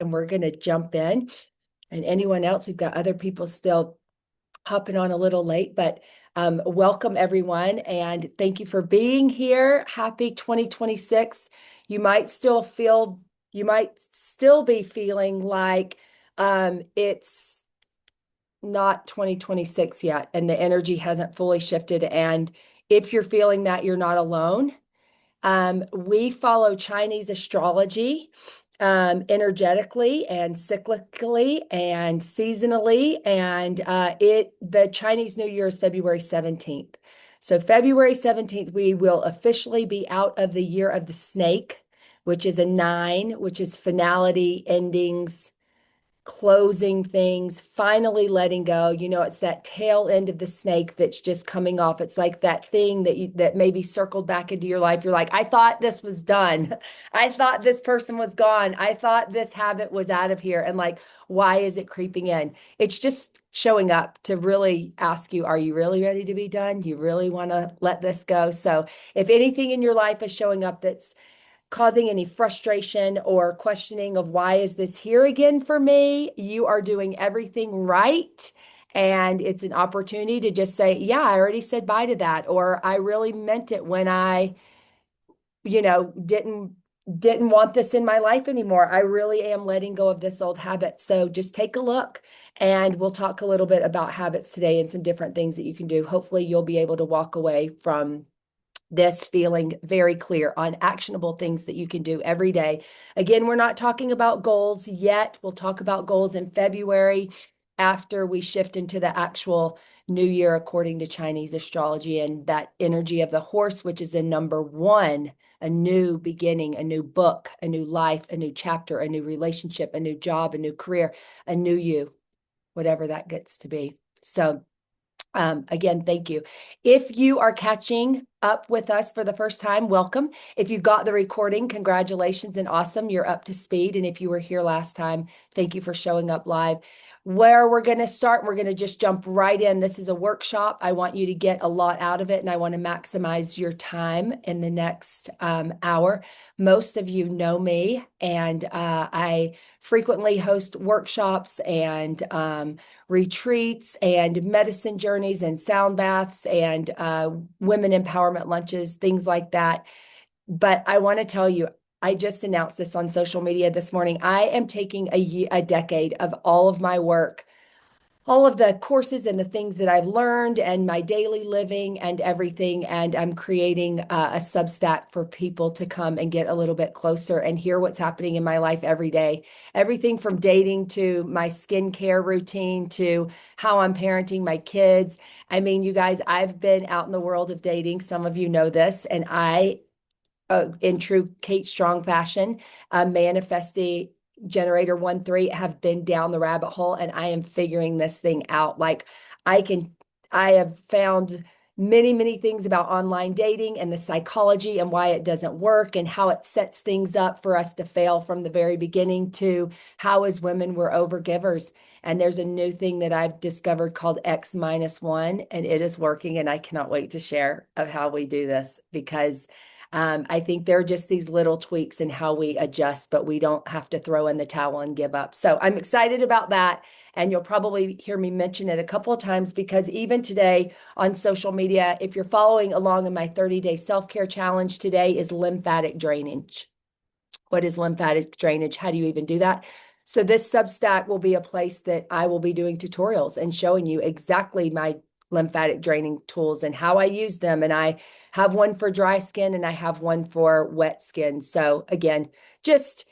and we're going to jump in. And anyone else, we've got other people still hopping on a little late, but welcome everyone. And thank you for being here. Happy 2026. You might still be feeling like it's not 2026 yet and the energy hasn't fully shifted. And if you're feeling that, you're not alone. We follow Chinese astrology energetically and cyclically and seasonally. And the Chinese New Year is February 17th. So February 17th, we will officially be out of the year of the snake, which is a 9, which is finality, endings, closing things, finally letting go. You know, it's that tail end of the snake that's just coming off. It's like that thing that maybe circled back into your life. You're like, I thought this was done. I thought this person was gone. I thought this habit was out of here. And like, why is it creeping in? It's just showing up to really ask you, are you really ready to be done? Do you really want to let this go? So if anything in your life is showing up that's causing any frustration or questioning of why is this here again for me, you are doing everything right. And it's an opportunity to just say, yeah, I already said bye to that. Or I really meant it when I, didn't want this in my life anymore. I really am letting go of this old habit. So just take a look and we'll talk a little bit about habits today and some different things that you can do. Hopefully you'll be able to walk away from this feeling very clear on actionable things that you can do every day. Again, we're not talking about goals yet. We'll talk about goals in February after we shift into the actual new year according to Chinese astrology and that energy of the horse, which is a number 1, a new beginning, a new book, a new life, a new chapter, a new relationship, a new job, a new career, a new you, whatever that gets to be. So again, thank you. If you are catching up with us for the first time, welcome. If you got the recording, congratulations and awesome. You're up to speed. And if you were here last time, thank you for showing up live. Where we're going to start, we're going to just jump right in. This is a workshop. I want you to get a lot out of it, and I want to maximize your time in the next hour. Most of you know me, and I frequently host workshops and retreats and medicine journeys and sound baths and women empowerment lunches, things like that. But I want to tell you, I just announced this on social media this morning. I am taking a decade of all of my work, all of the courses and the things that I've learned and my daily living and everything. And I'm creating a Substack for people to come and get a little bit closer and hear what's happening in my life every day. Everything from dating to my skincare routine to how I'm parenting my kids. I mean, you guys, I've been out in the world of dating. Some of you know this, and in true Kate Strong fashion, manifesting generator 1-3 have been down the rabbit hole, and I am figuring this thing out. Like I have found many things about online dating and the psychology and why it doesn't work and how it sets things up for us to fail from the very beginning to how as women we're overgivers. And there's a new thing that I've discovered called X-1, and it is working. And I cannot wait to share of how we do this because I think there are just these little tweaks in how we adjust, but we don't have to throw in the towel and give up. So I'm excited about that. And you'll probably hear me mention it a couple of times because even today on social media, if you're following along in my 30-day self-care challenge, today is lymphatic drainage. What is lymphatic drainage? How do you even do that? So this Substack will be a place that I will be doing tutorials and showing you exactly my lymphatic draining tools and how I use them. And I have one for dry skin and I have one for wet skin. So again, just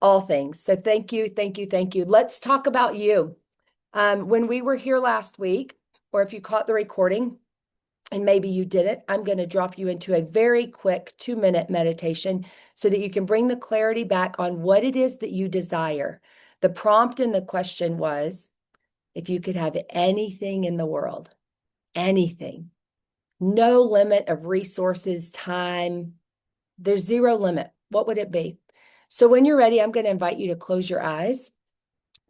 all things. So thank you. Let's talk about you. When we were here last week, or if you caught the recording, and maybe you didn't, I'm going to drop you into a very quick 2-minute meditation so that you can bring the clarity back on what it is that you desire. The prompt and the question was, if you could have anything in the world, anything, no limit of resources, time, there's zero limit, what would it be? So when you're ready, I'm going to invite you to close your eyes,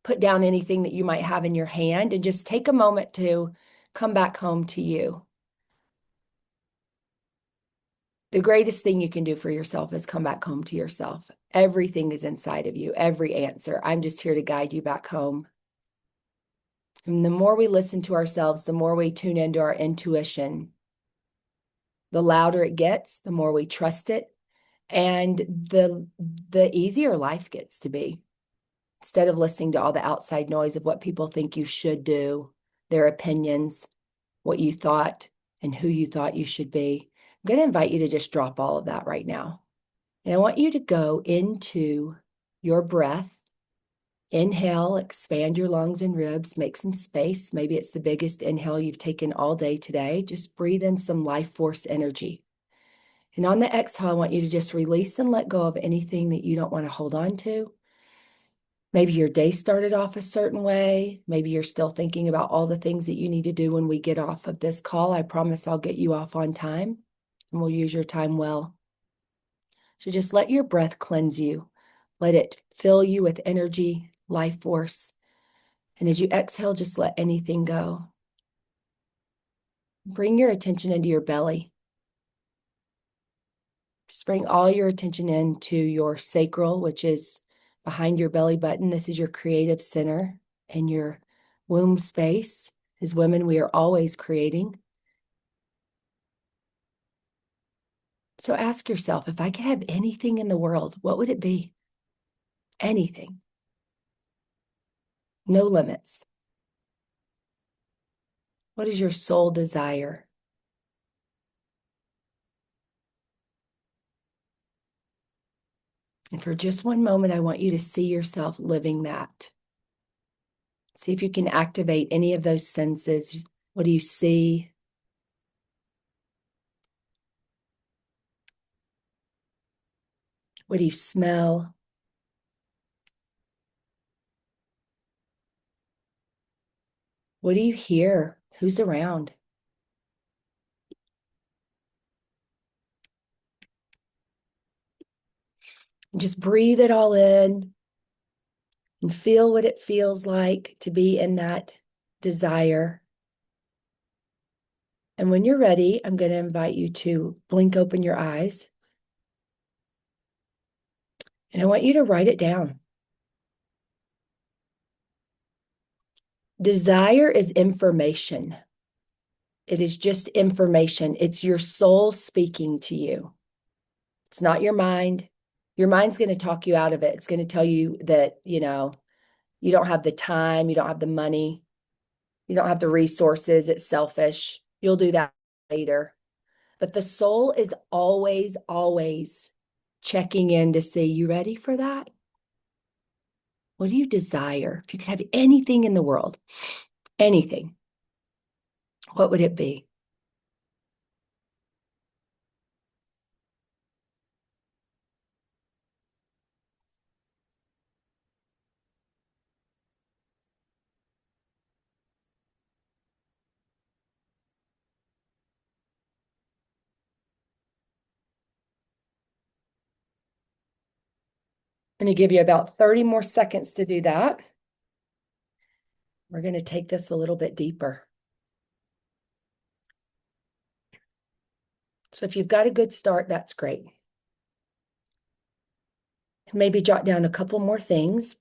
put down anything that you might have in your hand, and just take a moment to come back home to you. The greatest thing you can do for yourself is come back home to yourself. Everything is inside of you, every answer. I'm just here to guide you back home. And the more we listen to ourselves, the more we tune into our intuition, the louder it gets, the more we trust it, and the easier life gets to be. Instead of listening to all the outside noise of what people think you should do, their opinions, what you thought, and who you thought you should be. I'm going to invite you to just drop all of that right now. And I want you to go into your breath. Inhale, expand your lungs and ribs, make some space. Maybe it's the biggest inhale you've taken all day today. Just breathe in some life force energy. And on the exhale, I want you to just release and let go of anything that you don't want to hold on to. Maybe your day started off a certain way. Maybe you're still thinking about all the things that you need to do when we get off of this call. I promise I'll get you off on time and we'll use your time well. So just let your breath cleanse you. Let it fill you with energy, life force. And as you exhale, just let anything go. Bring your attention into your belly. Just bring all your attention into your sacral, which is behind your belly button. This is your creative center and your womb space. As women, we are always creating. So ask yourself, if I could have anything in the world, what would it be? Anything. No limits. What is your soul desire? And for just one moment, I want you to see yourself living that. See if you can activate any of those senses. What do you see? What do you smell? What do you hear? Who's around? And just breathe it all in and feel what it feels like to be in that desire. And when you're ready, I'm going to invite you to blink open your eyes. And I want you to write it down. Desire is information. It is just information. It's your soul speaking to you. It's not your mind. Your mind's going to talk you out of it. It's going to tell you that, you don't have the time, you don't have the money, you don't have the resources, it's selfish. You'll do that later. But the soul is always, always checking in to see, you ready for that? What do you desire? If you could have anything in the world, anything, what would it be? I'm going to give you about 30 more seconds to do that. We're going to take this a little bit deeper. So if you've got a good start, that's great. Maybe jot down a couple more things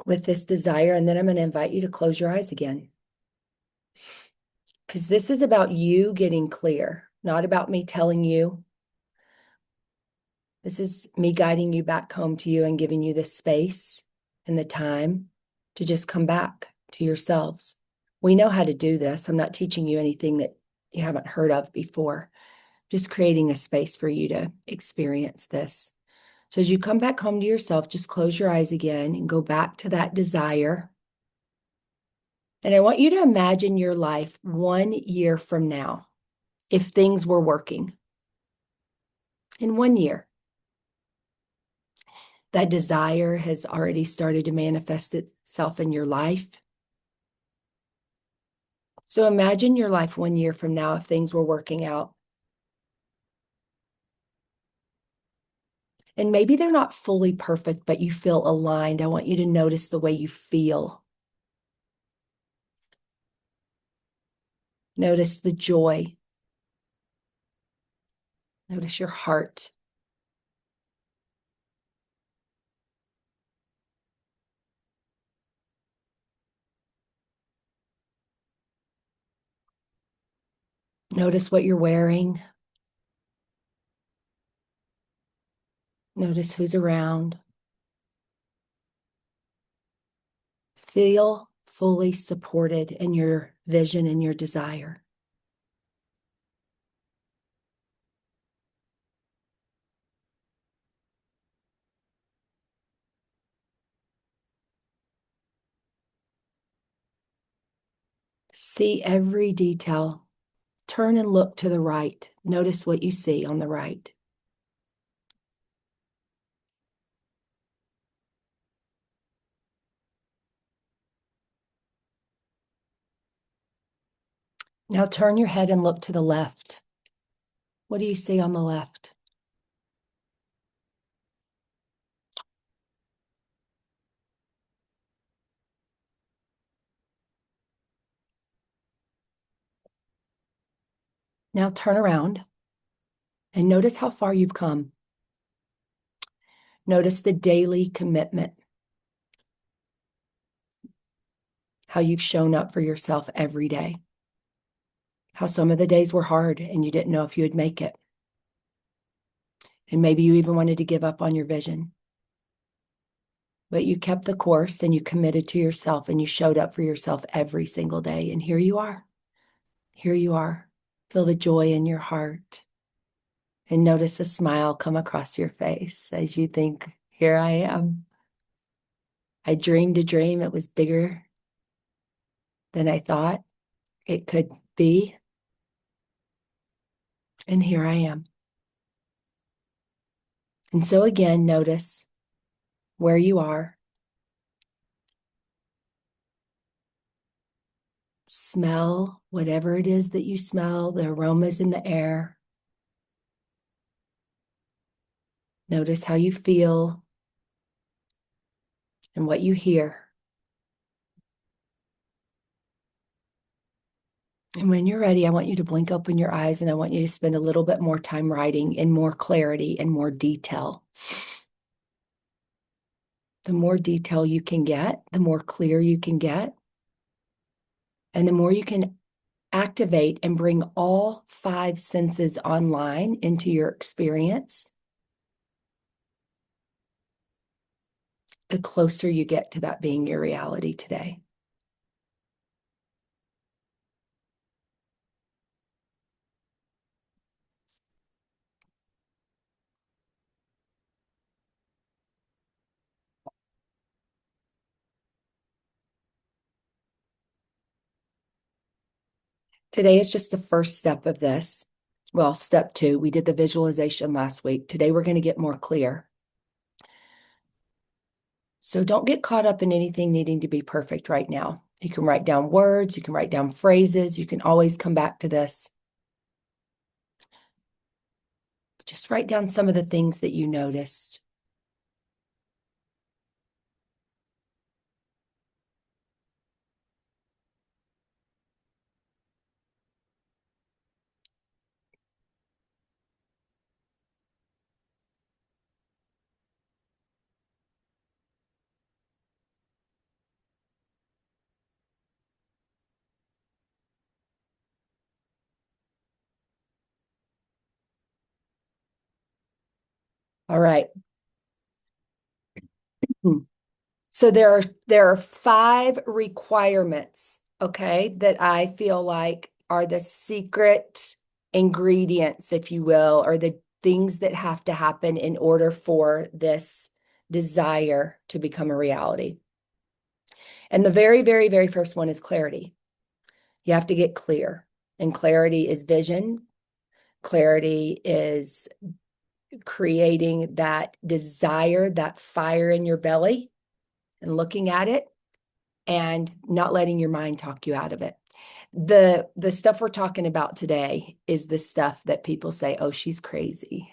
with this desire, and then I'm going to invite you to close your eyes again. Because this is about you getting clear, not about me telling you. This is me guiding you back home to you and giving you the space and the time to just come back to yourselves. We know how to do this. I'm not teaching you anything that you haven't heard of before. Just creating a space for you to experience this. So as you come back home to yourself, just close your eyes again and go back to that desire. And I want you to imagine your life 1 year from now, if things were working. In 1 year, that desire has already started to manifest itself in your life. So imagine your life 1 year from now if things were working out. And maybe they're not fully perfect, but you feel aligned. I want you to notice the way you feel. Notice the joy. Notice your heart. Notice what you're wearing. Notice who's around. Feel fully supported in your vision and your desire. See every detail. Turn and look to the right. Notice what you see on the right. Now turn your head and look to the left. What do you see on the left? Now turn around and notice how far you've come. Notice the daily commitment, how you've shown up for yourself every day, how some of the days were hard and you didn't know if you would make it. And maybe you even wanted to give up on your vision. But you kept the course and you committed to yourself and you showed up for yourself every single day. And here you are. Here you are. Feel the joy in your heart and notice a smile come across your face as you think, here I am. I dreamed a dream. It was bigger than I thought it could be. And here I am. And so again, notice where you are. Smell whatever it is that you smell, the aromas in the air. Notice how you feel and what you hear. And when you're ready, I want you to blink open your eyes and I want you to spend a little bit more time writing in more clarity and more detail. The more detail you can get, the more clear you can get, and the more you can activate and bring all 5 senses online into your experience, the closer you get to that being your reality today. Today is just the first step of this. Well, step 2, we did the visualization last week. Today we're going to get more clear. So don't get caught up in anything needing to be perfect right now. You can write down words, you can write down phrases, you can always come back to this. Just write down some of the things that you noticed. All right. So there are 5 requirements, okay, that I feel like are the secret ingredients, if you will, or the things that have to happen in order for this desire to become a reality. And the very, very, very first one is clarity. You have to get clear. And clarity is vision. Clarity is creating that desire, that fire in your belly, and looking at it and not letting your mind talk you out of it. The stuff we're talking about today is the stuff that people say, oh, she's crazy.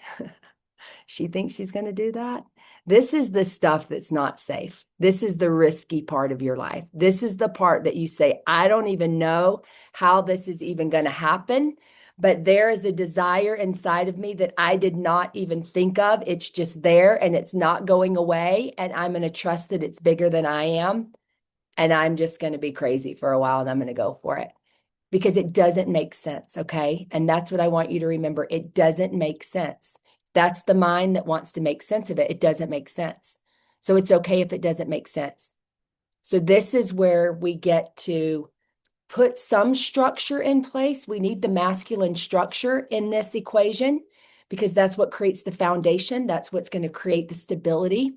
She thinks she's going to do that. This is the stuff that's not safe. This is the risky part of your life. This is the part that you say, I don't even know how this is even going to happen, but there is a desire inside of me that I did not even think of. It's just there and it's not going away. And I'm going to trust that it's bigger than I am. And I'm just going to be crazy for a while and I'm going to go for it because it doesn't make sense. Okay. And that's what I want you to remember. It doesn't make sense. That's the mind that wants to make sense of it. It doesn't make sense. So it's okay if it doesn't make sense. So this is where we get to put some structure in place. We need the masculine structure in this equation because that's what creates the foundation. That's what's going to create the stability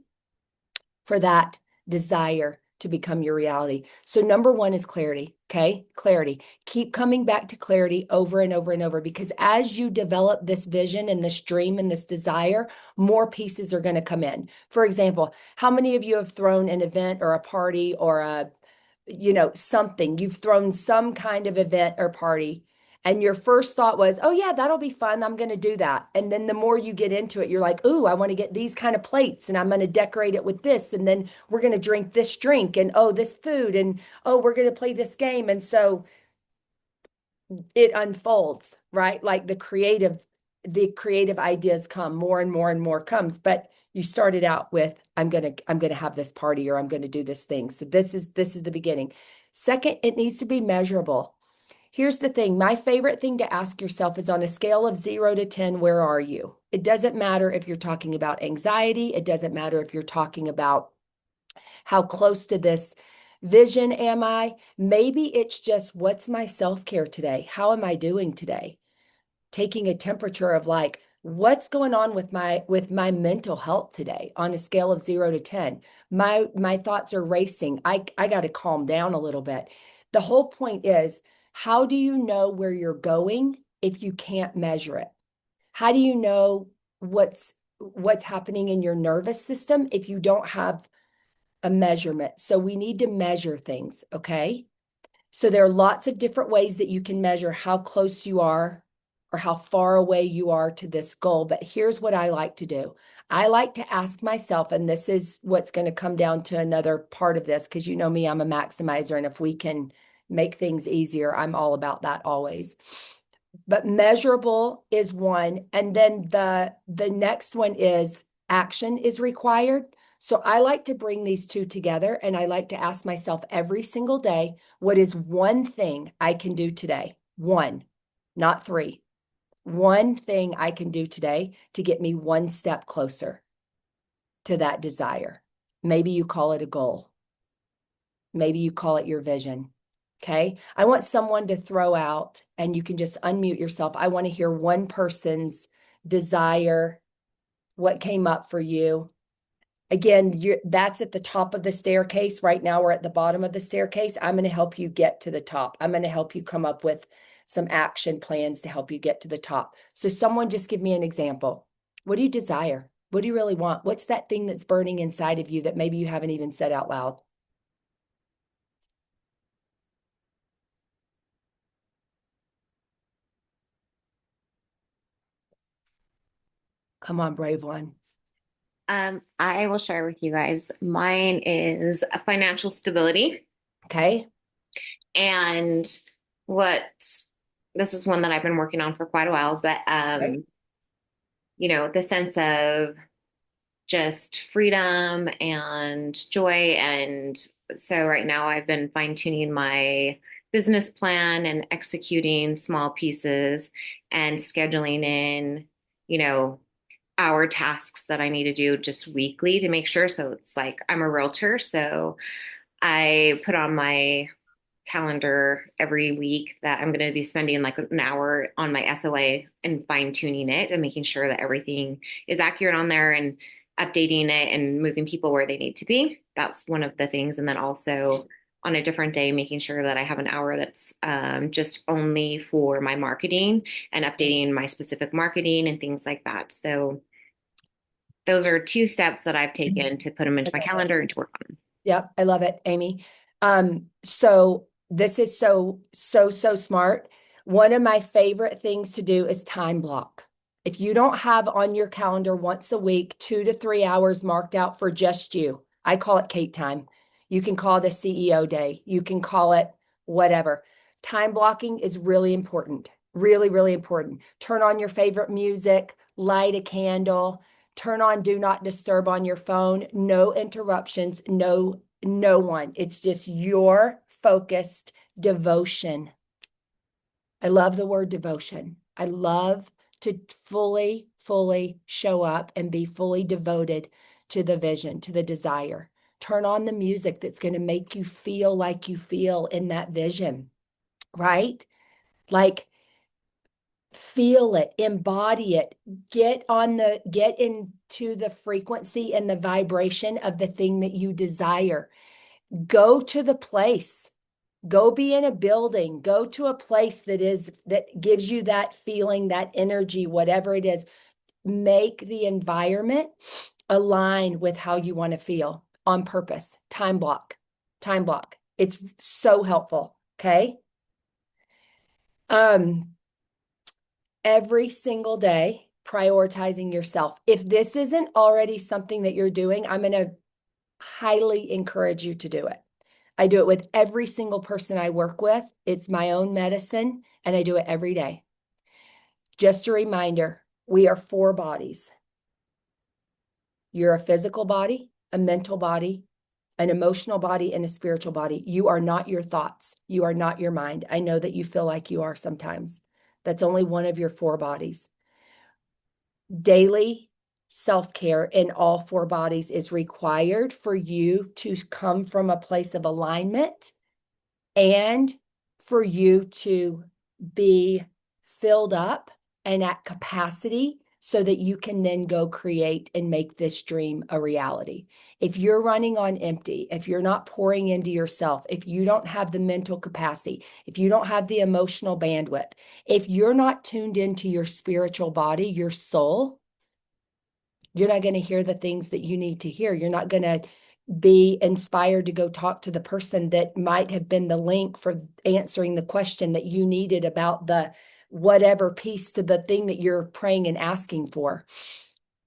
for that desire to become your reality. So number one is clarity. Okay. Clarity. Keep coming back to clarity over and over and over, because as you develop this vision and this dream and this desire, more pieces are going to come in. For example, how many of you have thrown an event or a party or something, you've thrown some kind of event or party and your first thought was, oh yeah, that'll be fun, I'm going to do that. And then the more you get into it, you're like, ooh, I want to get these kind of plates and I'm going to decorate it with this. And then we're going to drink this drink and oh, this food. And oh, we're going to play this game. And so it unfolds, right? Like the creative ideas come, more and more and more comes. But you started out with, I'm gonna have this party or I'm gonna do this thing. So this is the beginning. Second, it needs to be measurable. Here's the thing. My favorite thing to ask yourself is, on a scale of 0 to 10, where are you? It doesn't matter if you're talking about anxiety. It doesn't matter if you're talking about how close to this vision am I? Maybe it's just, what's my self-care today? How am I doing today? Taking a temperature of like, what's going on with my mental health today on a scale of 0 to 10. My thoughts are racing. I got to calm down a little bit. The whole point is, how do you know where you're going if you can't measure it? How do you know what's happening in your nervous system if you don't have a measurement? So we need to measure things, okay? So there are lots of different ways that you can measure how close you are or how far away you are to this goal. But here's what I like to do. I like to ask myself, and this is what's going to come down to another part of this, because you know me, I'm a maximizer. And if we can make things easier, I'm all about that always. But measurable is one. And then the next one is action is required. So I like to bring these two together and I like to ask myself every single day, what is one thing I can do today? One, not three. One thing I can do today to get me one step closer to that desire. Maybe you call it a goal. Maybe you call it your vision. Okay. I want someone to throw out, and you can just unmute yourself. I want to hear one person's desire, what came up for you. Again, that's at the top of the staircase. Right now, we're at the bottom of the staircase. I'm going to help you get to the top. I'm going to help you come up with some action plans to help you get to the top. So someone just give me an example. What do you desire? What do you really want? What's that thing that's burning inside of you that maybe you haven't even said out loud? Come on, brave one. I will share with you guys. Mine is a financial stability. Okay. And what this is one that I've been working on for quite a while, but Okay. the sense of just freedom and joy. And so right now I've been fine-tuning my business plan and executing small pieces and scheduling in, you know, hour tasks that I need to do just weekly to make sure. So it's like I'm a realtor, so I put on my calendar every week that I'm going to be spending like an hour on my SOA and fine tuning it and making sure that everything is accurate on there and updating it and moving people where they need to be. That's one of the things. And then also on a different day, making sure that I have an hour that's just only for my marketing and updating my specific marketing and things like that. So those are two steps that I've taken to put them into my calendar and to work on them. Yep, I love it, Amy. So this is so smart. One of my favorite things to do is time block. If you don't have on your calendar once a week, 2 to 3 hours marked out for just you, I call it Kate time. You can call it a CEO day. You can call it whatever. Time blocking is really important. Really, really important. Turn on your favorite music, light a candle, turn on do not disturb on your phone, no interruptions, no one. It's just your focused devotion. I love the word devotion. I love to fully show up and be fully devoted to the vision, to the desire. Turn on the music that's going to make you feel like you feel in that vision, right? Like feel it, embody it, get into the frequency and the vibration of the thing that you desire. Go to the place. Go be in a building, go to a place that gives you that feeling, that energy, whatever it is. Make the environment align with how you want to feel on purpose. Time block. Time block. It's so helpful. Okay. Every single day, prioritizing yourself. If this isn't already something that you're doing, I'm going to highly encourage you to do it. I do it with every single person I work with. It's my own medicine, and I do it every day. Just a reminder, we are 4 bodies. You're a physical body, a mental body, an emotional body, and a spiritual body. You are not your thoughts. You are not your mind. I know that you feel like you are sometimes. That's only one of your 4 bodies. Daily self-care in all 4 bodies is required for you to come from a place of alignment and for you to be filled up and at capacity so that you can then go create and make this dream a reality. If you're running on empty, if you're not pouring into yourself, if you don't have the mental capacity, if you don't have the emotional bandwidth, if you're not tuned into your spiritual body, your soul, you're not going to hear the things that you need to hear. You're not going to be inspired to go talk to the person that might have been the link for answering the question that you needed about the whatever piece to the thing that you're praying and asking for.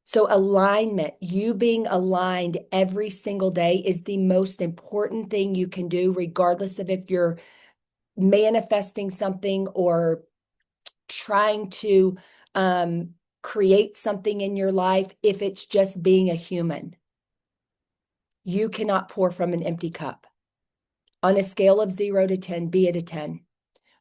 So alignment, you being aligned every single day is the most important thing you can do, regardless of if you're manifesting something or trying to create something in your life. If it's just being a human, you cannot pour from an empty cup. On a scale of 0 to 10, be it a 10.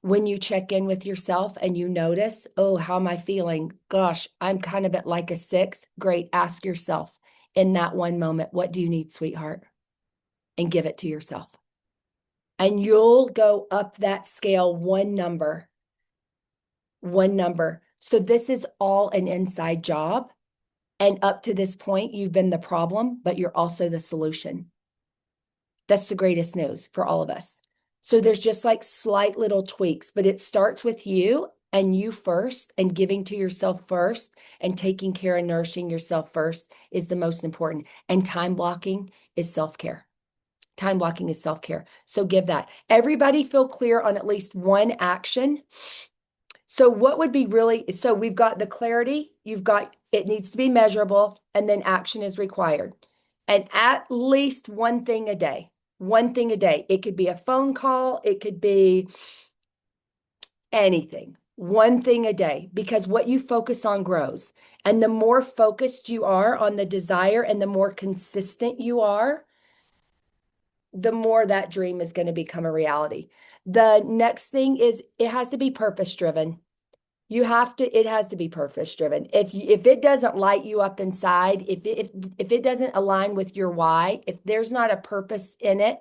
When you check in with yourself and you notice, oh, how am I feeling? Gosh, I'm kind of at like a 6. Great. Ask yourself in that one moment, what do you need, sweetheart? And give it to yourself. And you'll go up that scale one number. So this is all an inside job. And up to this point, you've been the problem, but you're also the solution. That's the greatest news for all of us. So there's just like slight little tweaks, but it starts with you and you first, and giving to yourself first and taking care and nourishing yourself first is the most important. And time blocking is self-care. Time blocking is self-care. So give that. Everybody feel clear on at least one action. So what would be really, so we've got the clarity, you've got, it needs to be measurable, and then action is required. And at least one thing a day. One thing a day. It could be a phone call. It could be anything. One thing a day, because what you focus on grows. And the more focused you are on the desire and the more consistent you are, the more that dream is going to become a reality. The next thing is it has to be purpose driven. It has to be purpose driven. If it doesn't light you up inside, if it doesn't align with your why, if there's not a purpose in it,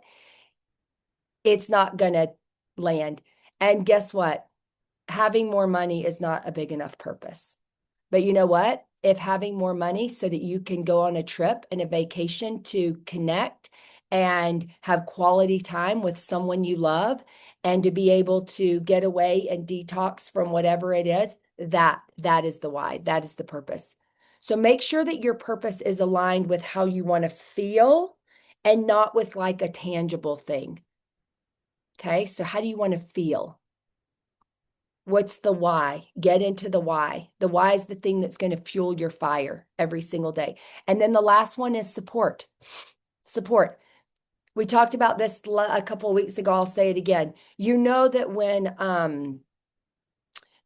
it's not gonna land. And guess what? Having more money is not a big enough purpose. But you know what? If having more money so that you can go on a trip and a vacation to connect and have quality time with someone you love and to be able to get away and detox from whatever it is, that is the why, that is the purpose. So make sure that your purpose is aligned with how you want to feel and not with like a tangible thing. Okay, so how do you want to feel? What's the why? Get into the why. The why is the thing that's going to fuel your fire every single day. And then the last one is support. Support. We talked about this a couple of weeks ago. I'll say it again. You know that when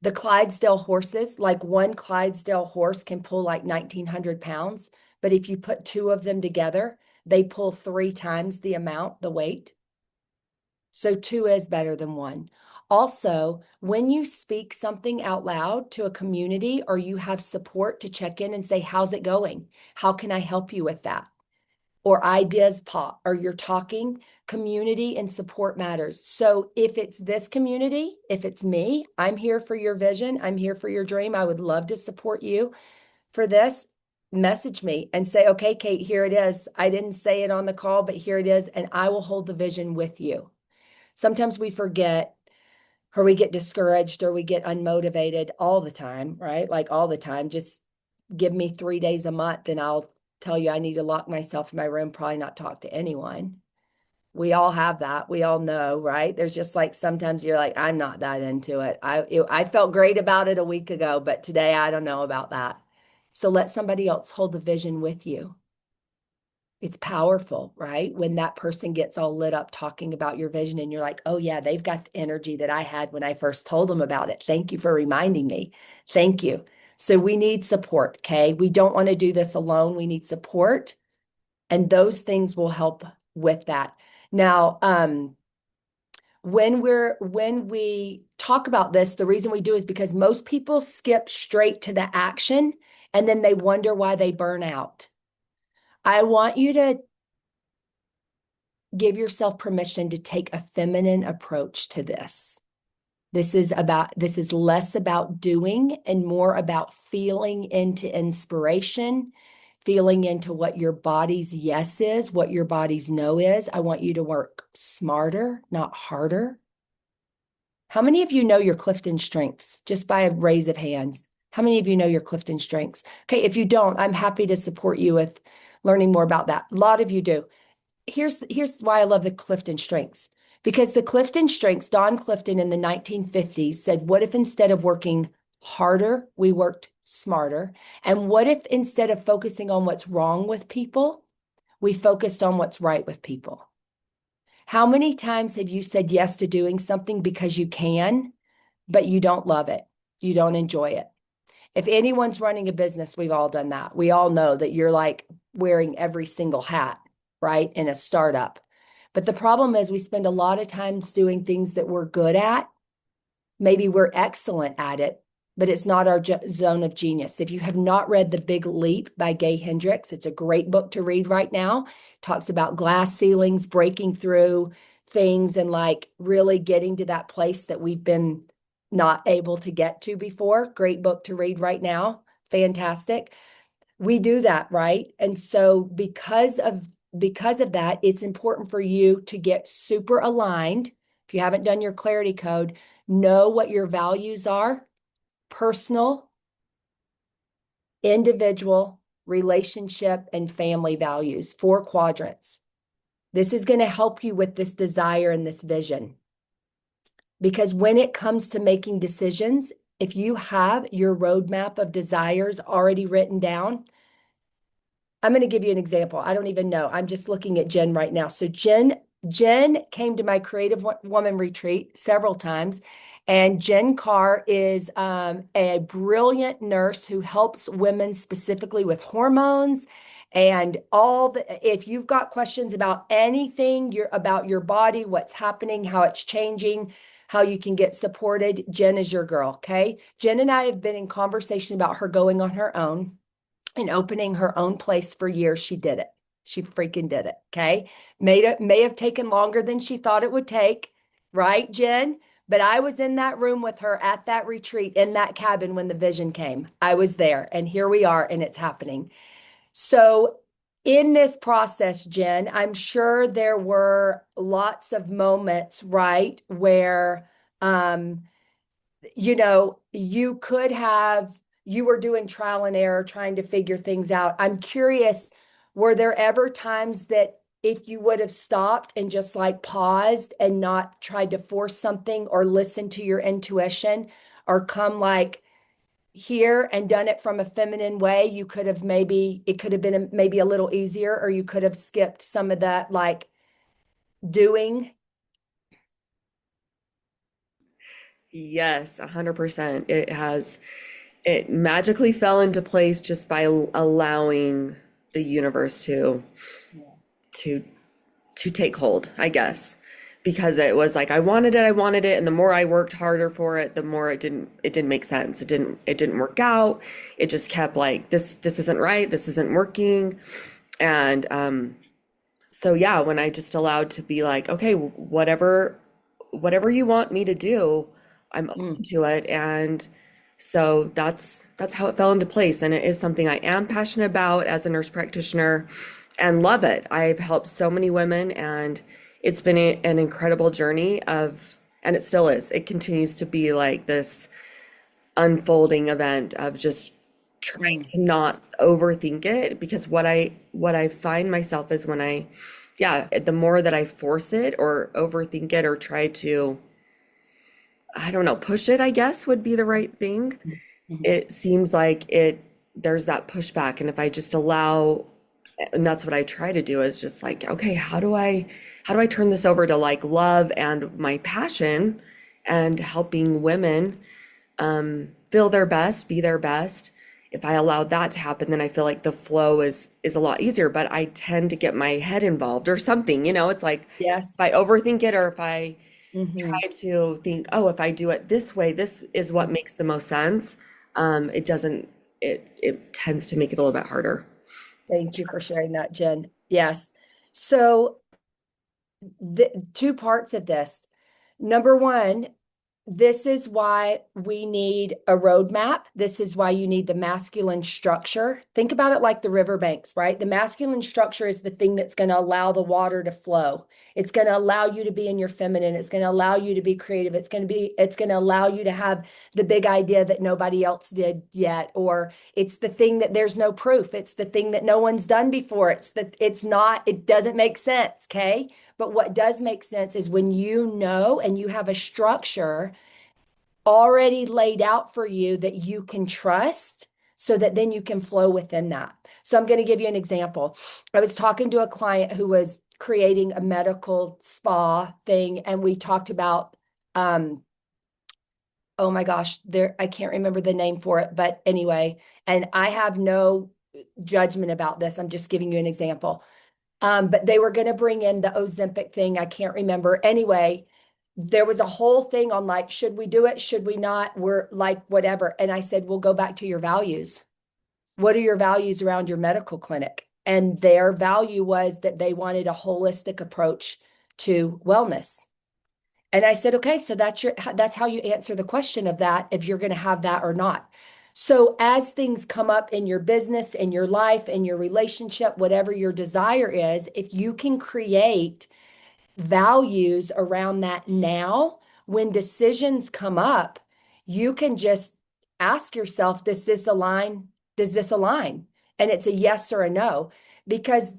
The Clydesdale horses, like one Clydesdale horse can pull like 1,900 pounds, but if you put two of them together, they pull 3 times the amount, the weight. So two is better than one. Also, when you speak something out loud to a community or you have support to check in and say, how's it going? How can I help you with that? Or ideas pop, or you're talking, community and support matters. So if it's this community, if it's me, I'm here for your vision, I'm here for your dream. I would love to support you for this. Message me and say, okay, Kate, here it is. I didn't say it on the call, but here it is. And I will hold the vision with you. Sometimes we forget or we get discouraged or we get unmotivated all the time, right? Like all the time. Just give me 3 days a month and I'll tell you I need to lock myself in my room, probably not talk to anyone. We all have that. We all know, right? There's just like sometimes you're like, I'm not that into it. I felt great about it a week ago, but today I don't know about that. So let somebody else hold the vision with you. It's powerful, right? When that person gets all lit up talking about your vision and you're like, oh yeah, they've got the energy that I had when I first told them about it. Thank you for reminding me. Thank you. So we need support, okay? We don't want to do this alone. We need support, and those things will help with that. Now, when we talk about this, the reason we do is because most people skip straight to the action and then they wonder why they burn out. I want you to give yourself permission to take a feminine approach to this. This is less about doing and more about feeling into inspiration, feeling into what your body's yes is, what your body's no is. I want you to work smarter, not harder. How many of you know your Clifton strengths? Just by a raise of hands. How many of you know your Clifton strengths? Okay, if you don't, I'm happy to support you with learning more about that. A lot of you do. Here's why I love the Clifton strengths. Because the Clifton strengths, Don Clifton in the 1950s said, what if instead of working harder, we worked smarter? And what if instead of focusing on what's wrong with people, we focused on what's right with people? How many times have you said yes to doing something because you can, but you don't love it? You don't enjoy it. If anyone's running a business, we've all done that. We all know that you're like wearing every single hat, right, in a startup. But the problem is we spend a lot of times doing things that we're good at. Maybe we're excellent at it, but it's not our zone of genius. If you have not read The Big Leap by Gay Hendricks, it's a great book to read right now. It talks about glass ceilings, breaking through things, and like really getting to that place that we've been not able to get to before. Great book to read right now. Fantastic. We do that, right? And so because of that, it's important for you to get super aligned. If you haven't done your clarity code, know what your values are: personal, individual, relationship, and family values, 4 quadrants. This is going to help you with this desire and this vision. Because when it comes to making decisions, if you have your roadmap of desires already written down, I'm going to give you an example. I don't even know. I'm just looking at Jen right now. So Jen came to my Creative Woman retreat several times. And Jen Carr is a brilliant nurse who helps women specifically with hormones and if you've got questions about anything about your body, what's happening, how it's changing, how you can get supported, Jen is your girl, okay? Jen and I have been in conversation about her going on her own and opening her own place for years. She did it. She freaking did it. Okay. May have taken longer than she thought it would take. Right, Jen? But I was in that room with her at that retreat in that cabin when the vision came. I was there, and here we are, and it's happening. So in this process, Jen, I'm sure there were lots of moments, right, where you were doing trial and error trying to figure things out. I'm curious, were there ever times that if you would have stopped and just like paused and not tried to force something or listen to your intuition or come like here and done it from a feminine way, it could have been maybe a little easier, or you could have skipped some of that like doing? Yes, 100%. It magically fell into place just by allowing the universe Yeah. to to take hold, I guess. Because it was like I wanted it, and the more I worked harder for it, the more it didn't make sense. It didn't work out. It just kept like this isn't right, this isn't working. And so yeah, when I just allowed to be like, okay, whatever you want me to do, I'm open Mm, to it. And so that's how it fell into place. And it is something I am passionate about as a nurse practitioner and love it. I've helped so many women, and it's been an incredible journey of, and it still is. It continues to be like this unfolding event of just trying mm. to not overthink it, because what I find myself is when I, yeah, the more that I force it or overthink it or try to, I don't know, push it, I guess would be the right thing. Mhm. It seems like there's that pushback. And if I just allow, and that's what I try to do, is just like, okay, how do I turn this over to like love and my passion and helping women feel their best, be their best. If I allow that to happen, then I feel like the flow is a lot easier. But I tend to get my head involved or something, you know, it's like if Yes. I overthink it, or if I Hmm. try to think, oh, if I do it this way, this is what makes the most sense. It doesn't, it tends to make it a little bit harder. Thank you for sharing that, Jen. Yes. So the two parts of this. Number one, this is why we need a roadmap. This is why you need the masculine structure. Think about it like the riverbanks, right? The masculine structure is the thing that's going to allow the water to flow. It's going to allow you to be in your feminine. It's going to allow you to be creative. It's going to allow you to have the big idea that nobody else did yet, or it's the thing that there's no proof. It's the thing that no one's done before. It doesn't make sense, okay? But what does make sense is when you know and you have a structure already laid out for you that you can trust, so that then you can flow within that. So I'm going to give you an example. I was talking to a client who was creating a medical spa thing, and we talked about, oh my gosh, there, I can't remember the name for it, but anyway, and I have no judgment about this. I'm just giving you an example. But they were going to bring in the Ozempic thing. I can't remember. Anyway, there was a whole thing on like, should we do it? Should we not? We're like, whatever. And I said, well, go back to your values. What are your values around your medical clinic? And their value was that they wanted a holistic approach to wellness. And I said, okay, so that's how you answer the question of that, if you're going to have that or not. So as things come up in your business, in your life, in your relationship, whatever your desire is, if you can create values around that now, when decisions come up, you can just ask yourself, does this align? Does this align? And it's a yes or a no, because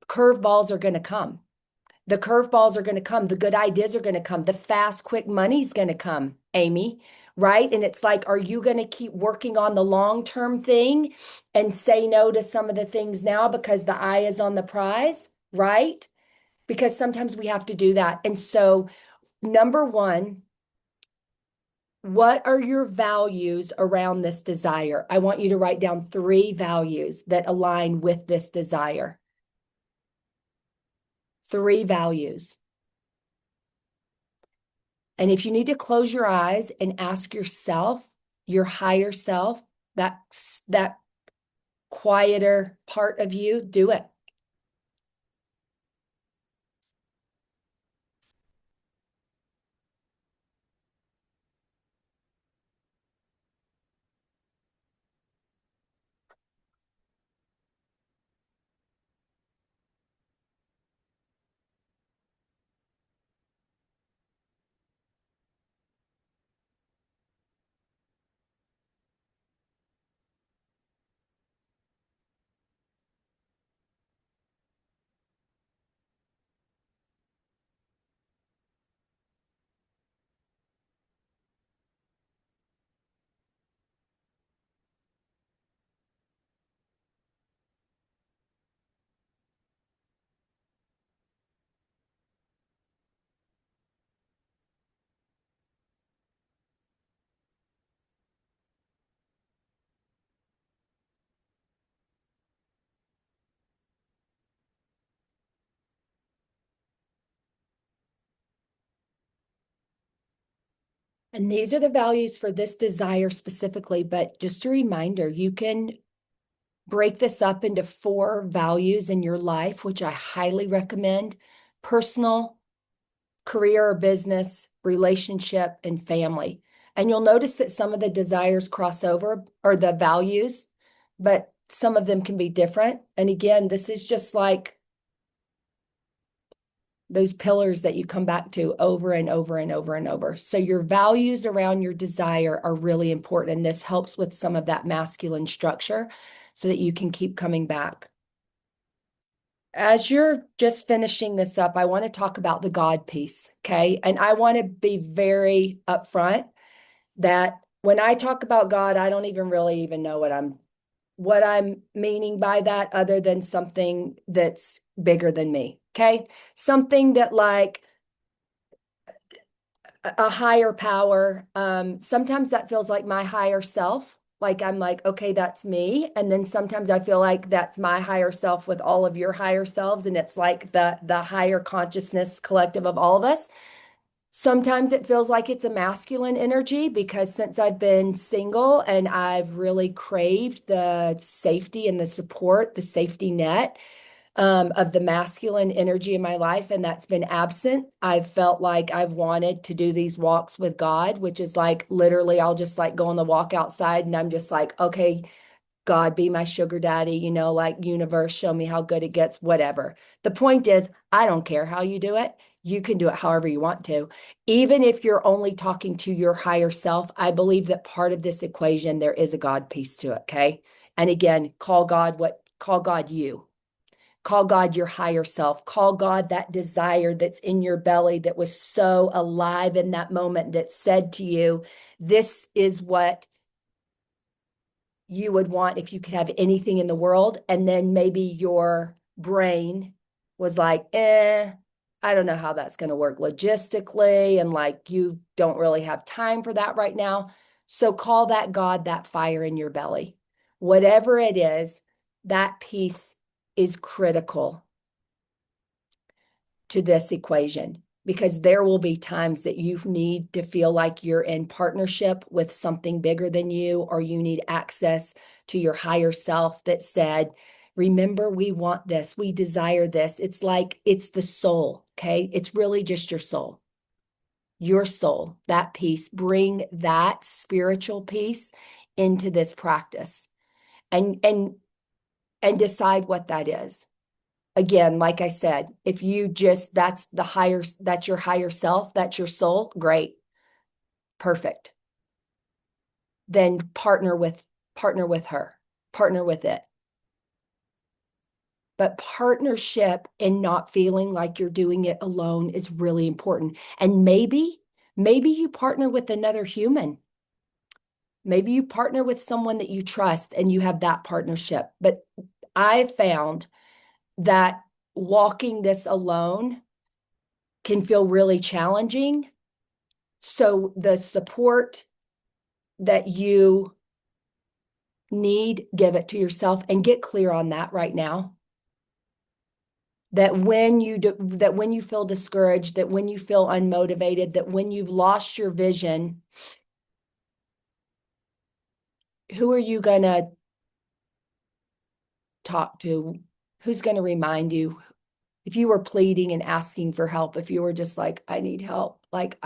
curveballs are going to come. The curveballs are going to come. The good ideas are going to come. The fast, quick money's going to come, Amy, right? And it's like, are you going to keep working on the long-term thing and say no to some of the things now because the eye is on the prize, right? Because sometimes we have to do that. And so, number one, what are your values around this desire? I want you to write down 3 values that align with this desire. 3 values. And if you need to close your eyes and ask yourself, your higher self, that quieter part of you, do it. And these are the values for this desire specifically, but just a reminder, you can break this up into 4 values in your life, which I highly recommend: personal, career or business, relationship, and family. And you'll notice that some of the desires cross over, or the values, but some of them can be different. And again, this is just like those pillars that you come back to over and over and over and over. So your values around your desire are really important. And this helps with some of that masculine structure so that you can keep coming back. As you're just finishing this up, I want to talk about the God piece, okay? And I want to be very upfront that when I talk about God, I don't even really even know what I'm meaning by that, other than something that's bigger than me, okay? Something that like a higher power. Sometimes that feels like my higher self. Like I'm like, okay, that's me. And then sometimes I feel like that's my higher self with all of your higher selves. And it's like the higher consciousness collective of all of us. Sometimes it feels like it's a masculine energy because since I've been single and I've really craved the safety and the support, the safety net of the masculine energy in my life, and that's been absent. I've felt like I've wanted to do these walks with God, which is like literally I'll just like go on the walk outside and I'm just like, okay, God, be my sugar daddy, like universe, show me how good it gets, whatever. The point is, I don't care how you do it. You can do it however you want to. Even if you're only talking to your higher self, I believe that part of this equation, there is a God piece to it, okay? And again, call God you. Call God your higher self. Call God that desire that's in your belly that was so alive in that moment that said to you, this is what you would want if you could have anything in the world. And then maybe your brain was like, I don't know how that's going to work logistically. And like, you don't really have time for that right now. So call that God, that fire in your belly. Whatever it is, that piece is critical to this equation, because there will be times that you need to feel like you're in partnership with something bigger than you, or you need access to your higher self that said, remember, we want this, we desire this. It's like, it's the soul, okay? It's really just your soul, that piece. Bring that spiritual piece into this practice and decide what that is. Again, like I said, if you just, that's your higher self, that's your soul, great, perfect. Then partner with her, partner with it. But partnership and not feeling like you're doing it alone is really important. And maybe you partner with another human. Maybe you partner with someone that you trust and you have that partnership. But I found that walking this alone can feel really challenging. So the support that you need, give it to yourself and get clear on that right now. That when you feel discouraged, that when you feel unmotivated, that when you've lost your vision, who are you going to talk to? Who's going to remind you? If you were pleading and asking for help, if you were just like, I need help, like,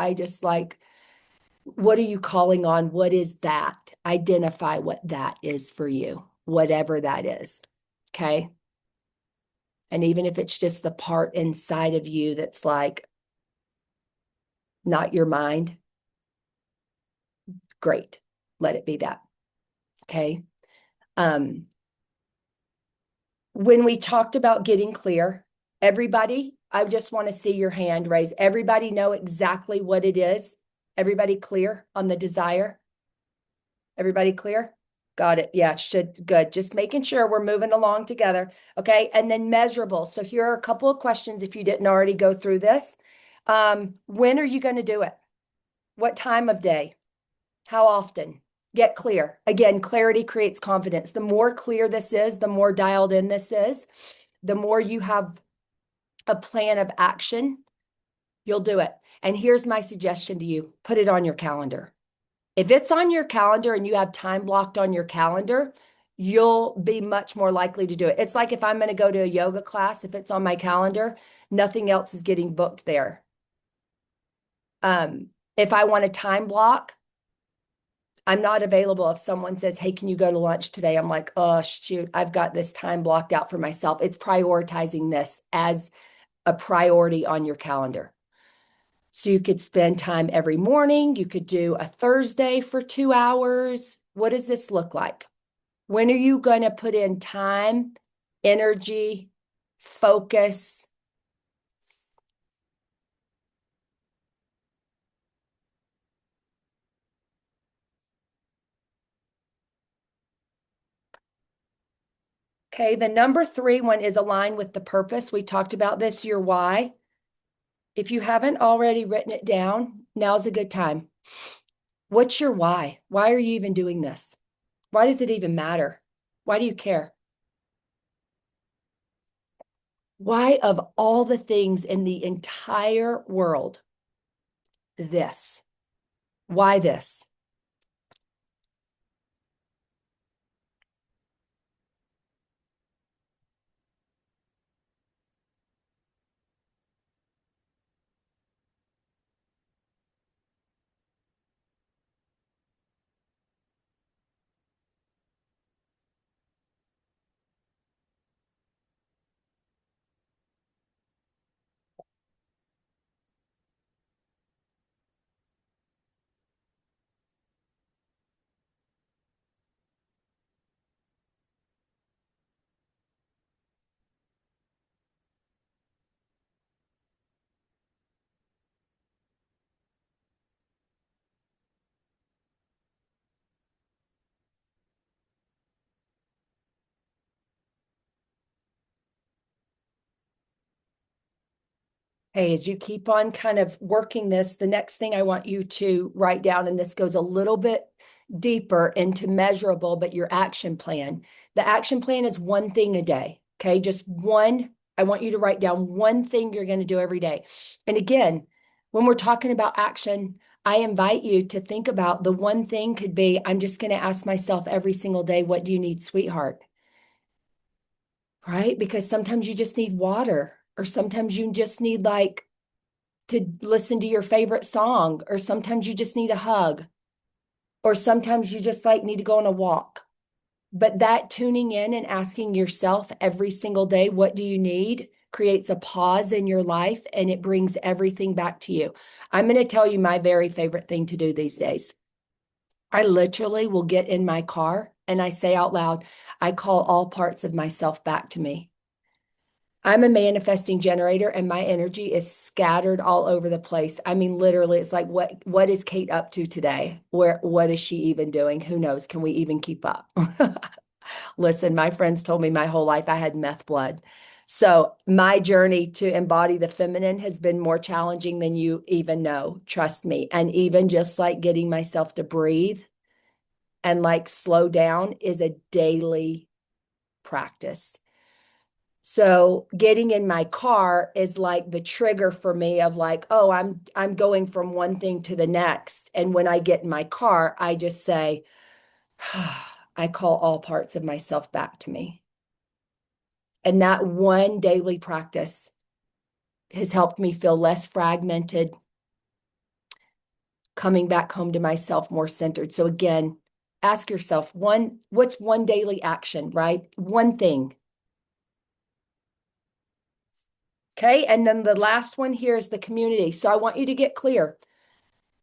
what are you calling on? What is that? Identify what that is for you, whatever that is. Okay. And even if it's just the part inside of you that's like, not your mind, great. Let it be that. Okay. When we talked about getting clear, everybody, I just want to see your hand raised. Everybody know exactly what it is. Everybody clear on the desire? Everybody clear? Got it. Yeah, good. Just making sure we're moving along together. Okay. And then measurable. So here are a couple of questions if you didn't already go through this. When are you going to do it? What time of day? How often? Get clear. Again, clarity creates confidence. The more clear this is, the more dialed in this is, the more you have a plan of action you'll do it. And here's my suggestion to you. Put it on your calendar. If it's on your calendar and you have time blocked on your calendar, you'll be much more likely to do it. It's like if I'm going to go to a yoga class, if it's on my calendar, nothing else is getting booked there. If I want a time block, I'm not available. If someone says, hey, can you go to lunch today? I'm like, oh, shoot, I've got this time blocked out for myself. It's prioritizing this as a priority on your calendar. So you could spend time every morning. You could do a Thursday for 2 hours. What does this look like? When are you going to put in time, energy, focus? Okay, the number 3 one is aligned with the purpose. We talked about this, your why. If you haven't already written it down, now's a good time. What's your why? Why are you even doing this? Why does it even matter? Why do you care? Why, of all the things in the entire world, this? Why this? Hey, as you keep on kind of working this, the next thing I want you to write down, and this goes a little bit deeper into measurable, but your action plan. The action plan is one thing a day. Okay. Just one. I want you to write down one thing you're going to do every day. And again, when we're talking about action, I invite you to think about the one thing could be, I'm just going to ask myself every single day, what do you need, sweetheart? Right? Because sometimes you just need water, or sometimes you just need like to listen to your favorite song, or sometimes you just need a hug, or sometimes you just like need to go on a walk. But that tuning in and asking yourself every single day, what do you need, creates a pause in your life and it brings everything back to you. I'm going to tell you my very favorite thing to do these days. I literally will get in my car and I say out loud, I call all parts of myself back to me. I'm a manifesting generator and my energy is scattered all over the place. I mean, literally, it's like, what is Kate up to today? What is she even doing? Who knows? Can we even keep up? Listen, my friends told me my whole life I had meth blood. So my journey to embody the feminine has been more challenging than you even know. Trust me. And even just like getting myself to breathe and like slow down is a daily practice. So getting in my car is like the trigger for me of like, oh, I'm going from one thing to the next. And when I get in my car, I just say, I call all parts of myself back to me. And that one daily practice has helped me feel less fragmented, coming back home to myself more centered. So again, ask yourself what's one daily action, right? One thing. Okay. And then the last one here is the community. So I want you to get clear.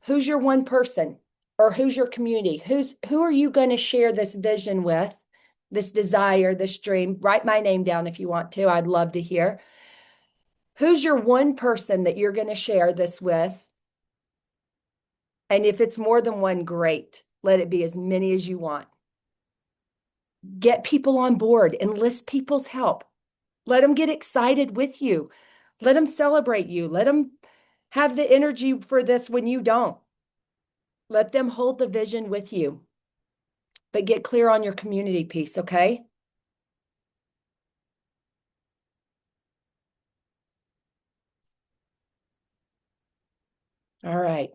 Who's your one person, or who's your community? Who are you going to share this vision with, this desire, this dream? Write my name down if you want to. I'd love to hear. Who's your one person that you're going to share this with? And if it's more than one, great. Let it be as many as you want. Get people on board, enlist people's help. Let them get excited with you. Let them celebrate you. Let them have the energy for this when you don't. Let them hold the vision with you. But get clear on your community piece, okay? All right.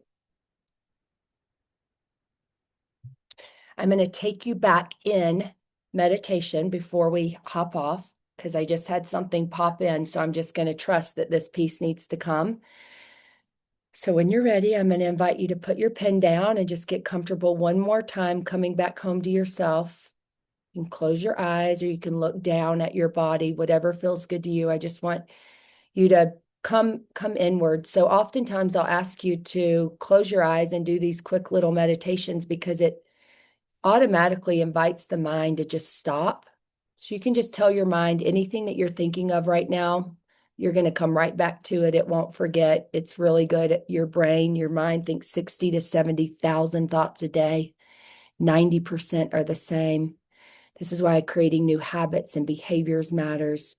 I'm going to take you back in meditation before we hop off because I just had something pop in. So I'm just going to trust that this piece needs to come. So when you're ready, I'm going to invite you to put your pen down and just get comfortable one more time coming back home to yourself. You can close your eyes or you can look down at your body, whatever feels good to you. I just want you to come inward. So oftentimes I'll ask you to close your eyes and do these quick little meditations because it automatically invites the mind to just stop. So you can just tell your mind anything that you're thinking of right now, you're going to come right back to it. It won't forget. It's really good. Your brain, your mind thinks 60 to 70,000 thoughts a day. 90% are the same. This is why creating new habits and behaviors matters.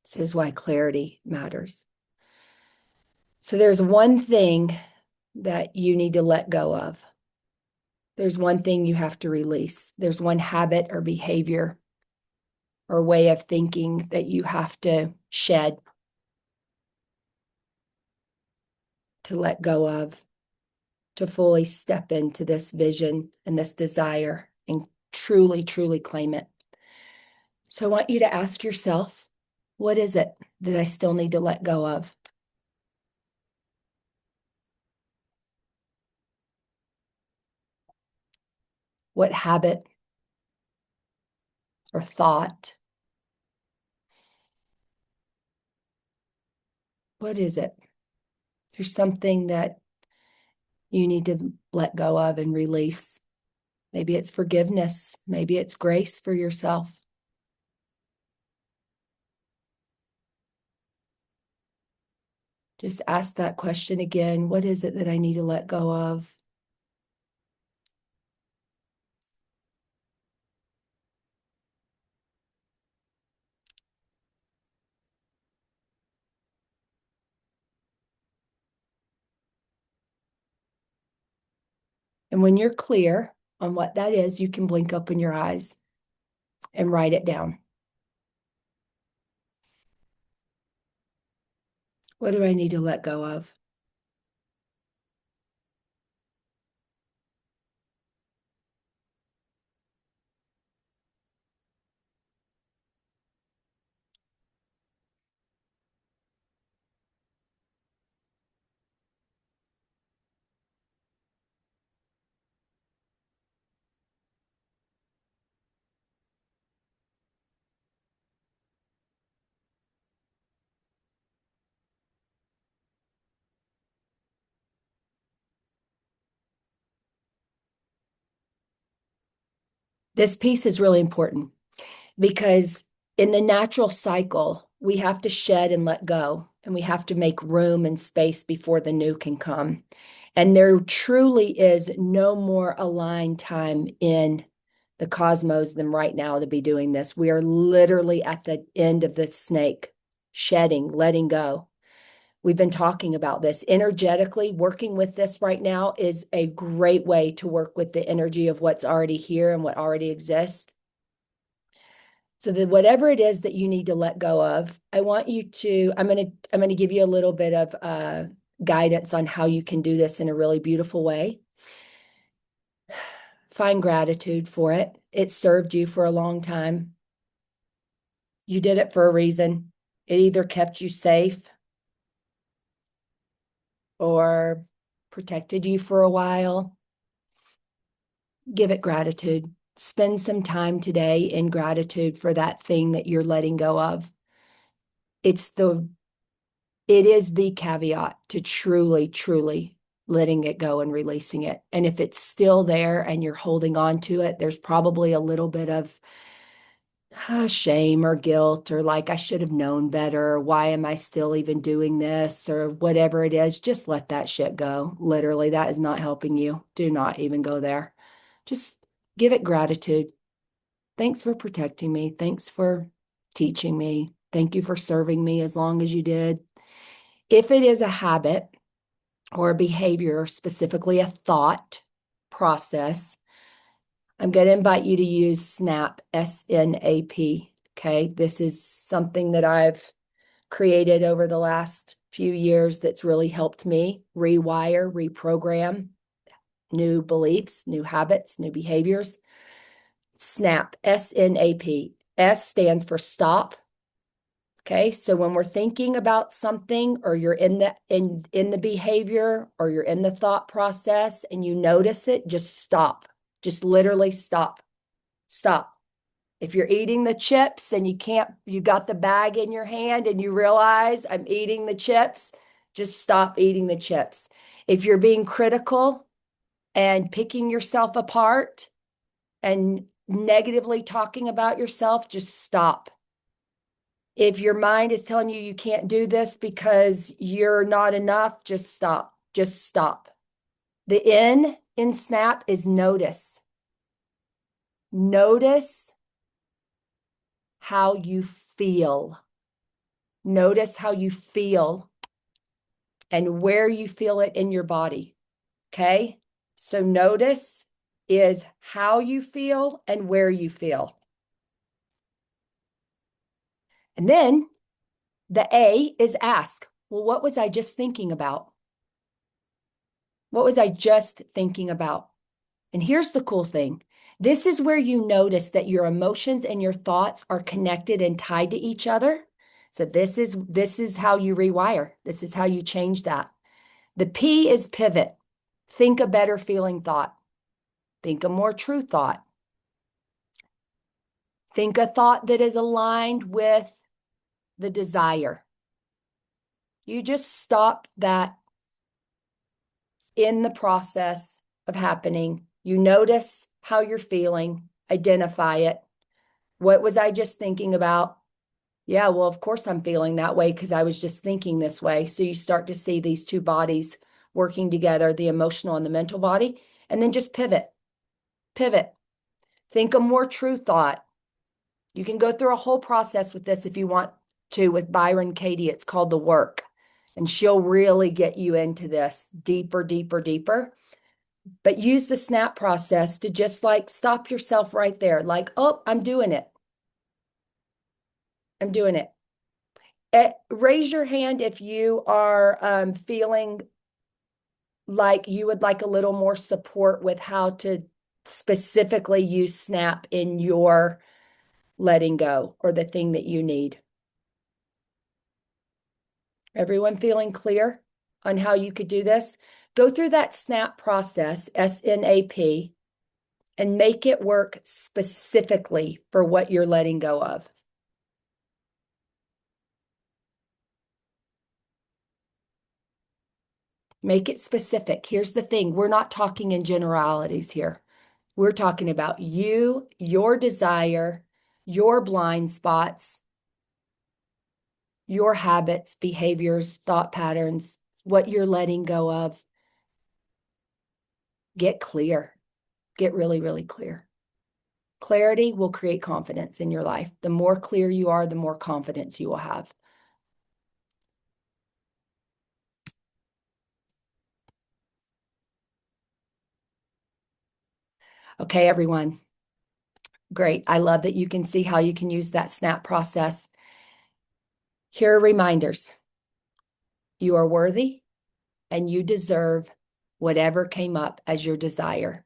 This is why clarity matters. So there's one thing that you need to let go of. There's one thing you have to release. There's one habit or behavior or way of thinking that you have to shed, to let go of, to fully step into this vision and this desire and truly, truly claim it. So I want you to ask yourself, what is it that I still need to let go of? What habit or thought? What is it? There's something that you need to let go of and release. Maybe it's forgiveness. Maybe it's grace for yourself. Just ask that question again. What is it that I need to let go of? And when you're clear on what that is, you can blink open your eyes and write it down. What do I need to let go of? This piece is really important because in the natural cycle, we have to shed and let go, and we have to make room and space before the new can come. And there truly is no more aligned time in the cosmos than right now to be doing this. We are literally at the end of the snake, shedding, letting go. We've been talking about this energetically. Working with this right now is a great way to work with the energy of what's already here and what already exists. So that whatever it is that you need to let go of, I want you to, I'm going to give you a little bit of guidance on how you can do this in a really beautiful way. Find gratitude for it. It served you for a long time. You did it for a reason. It either kept you safe or protected you for a while. Give it gratitude. Spend some time today in gratitude for that thing that you're letting go of. It is the caveat to truly, truly letting it go and releasing it. And if it's still there and you're holding on to it, there's probably a little bit of shame or guilt or like, I should have known better. Or why am I still even doing this or whatever it is? Just let that shit go. Literally, that is not helping you. Do not even go there. Just give it gratitude. Thanks for protecting me. Thanks for teaching me. Thank you for serving me as long as you did. If it is a habit or a behavior, specifically a thought process, I'm going to invite you to use SNAP, SNAP. Okay. This is something that I've created over the last few years that's really helped me rewire, reprogram new beliefs, new habits, new behaviors. SNAP, SNAP. S stands for stop. Okay, so when we're thinking about something or you're in the behavior or you're in the thought process and you notice it, just stop. Just literally stop. Stop. If you're eating the chips and you got the bag in your hand and you realize I'm eating the chips, just stop eating the chips. If you're being critical and picking yourself apart and negatively talking about yourself, just stop. If your mind is telling you you can't do this because you're not enough, just stop. Just stop. The N in SNAP is notice. Notice how you feel. Notice how you feel and where you feel it in your body. Okay? So notice is how you feel and where you feel. And then the A is ask. Well, what was I just thinking about? What was I just thinking about? And here's the cool thing. This is where you notice that your emotions and your thoughts are connected and tied to each other. So this is how you rewire. This is how you change that. The P is pivot. Think a better feeling thought. Think a more true thought. Think a thought that is aligned with the desire. You just stop that in the process of happening. You notice how you're feeling, identify it. What was I just thinking about? Yeah, well, of course I'm feeling that way because I was just thinking this way. So you start to see these two bodies working together, the emotional and the mental body, and then just pivot. Pivot. Think a more true thought. You can go through a whole process with this if you want to with Byron Katie. It's called The Work. And she'll really get you into this deeper, deeper, deeper. But use the SNAP process to just like stop yourself right there. Like, oh, I'm doing it. I'm doing it. Raise your hand if you are feeling like you would like a little more support with how to specifically use SNAP in your letting go or the thing that you need. Everyone feeling clear on how you could do this? Go through that SNAP process, SNAP, and make it work specifically for what you're letting go of. Make it specific. Here's the thing. We're not talking in generalities here. We're talking about you, your desire, your blind spots, your habits, behaviors, thought patterns, what you're letting go of. Get clear. Get really, really clear. Clarity will create confidence in your life. The more clear you are, the more confidence you will have. Okay, everyone. Great. I love that you can see how you can use that SNAP process. Here are reminders. You are worthy and you deserve whatever came up as your desire.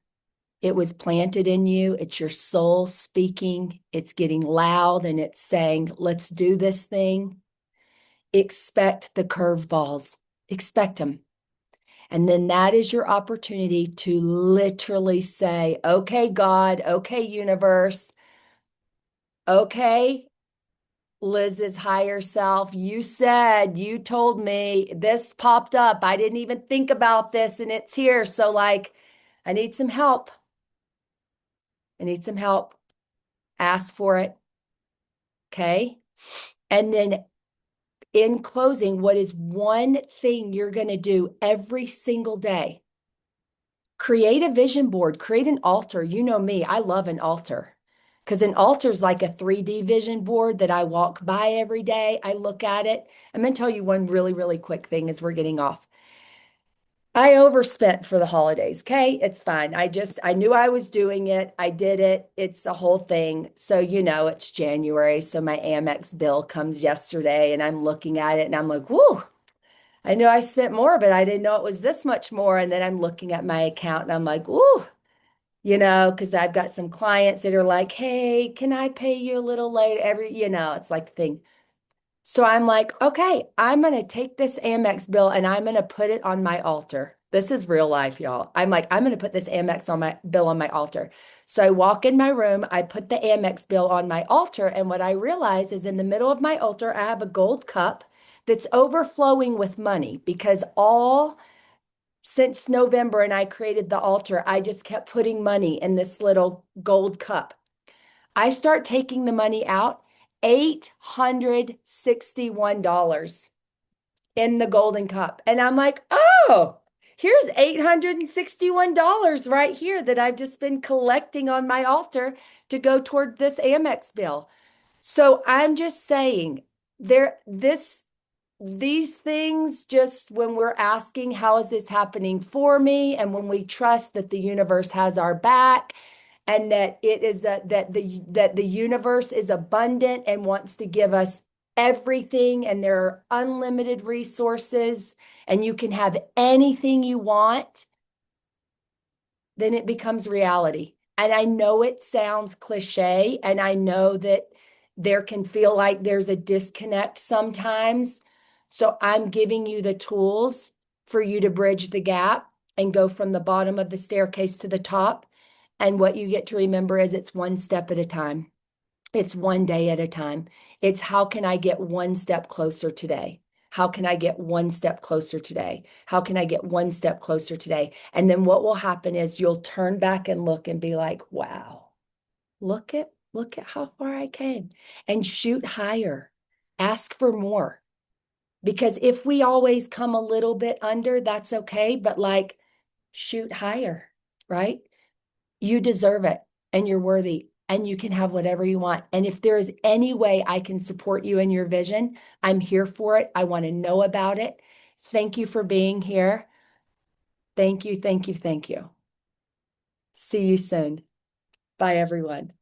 It was planted in you. It's your soul speaking. It's getting loud and it's saying, let's do this thing. Expect the curveballs. Expect them. And then that is your opportunity to literally say, okay, God, okay, universe, okay, Liz's higher self, you told me this popped up. I didn't even think about this and it's here. So like, I need some help. I need some help. Ask for it. Okay. And then in closing, what is one thing you're going to do every single day? Create a vision board, create an altar. You know me, I love an altar because an altar is like a 3D vision board that I walk by every day. I look at it. I'm going to tell you one really, really quick thing as we're getting off. I overspent for the holidays. Okay. It's fine. I knew I was doing it. I did it. It's a whole thing. So, it's January. So my Amex bill comes yesterday and I'm looking at it and I'm like, whoo, I know I spent more, but I didn't know it was this much more. And then I'm looking at my account and I'm like, ooh, because I've got some clients that are like, hey, can I pay you a little later? It's like the thing. So I'm like, okay, I'm going to take this Amex bill and I'm going to put it on my altar. This is real life, y'all. I'm like, I'm going to put this Amex on my bill on my altar. So I walk in my room, I put the Amex bill on my altar, and what I realize is in the middle of my altar, I have a gold cup that's overflowing with money because all since November and I created the altar, I just kept putting money in this little gold cup. I start taking the money out, $861 in the golden cup. And I'm like, oh, here's $861 right here that I've just been collecting on my altar to go toward this Amex bill. So I'm just saying these things, just when we're asking, how is this happening for me? And when we trust that the universe has our back and that that the universe is abundant and wants to give us everything, and there are unlimited resources and you can have anything you want, then it becomes reality. And I know it sounds cliche, and I know that there can feel like there's a disconnect sometimes. So I'm giving you the tools for you to bridge the gap and go from the bottom of the staircase to the top. And what you get to remember is it's one step at a time. It's one day at a time. It's how can I get one step closer today? How can I get one step closer today? How can I get one step closer today? And then what will happen is you'll turn back and look and be like, wow, look at how far I came. And shoot higher. Ask for more. Because if we always come a little bit under, that's okay, but like shoot higher, right? You deserve it and you're worthy and you can have whatever you want. And if there's any way I can support you in your vision, I'm here for it. I want to know about it. Thank you for being here. Thank you, thank you, thank you. See you soon. Bye, everyone.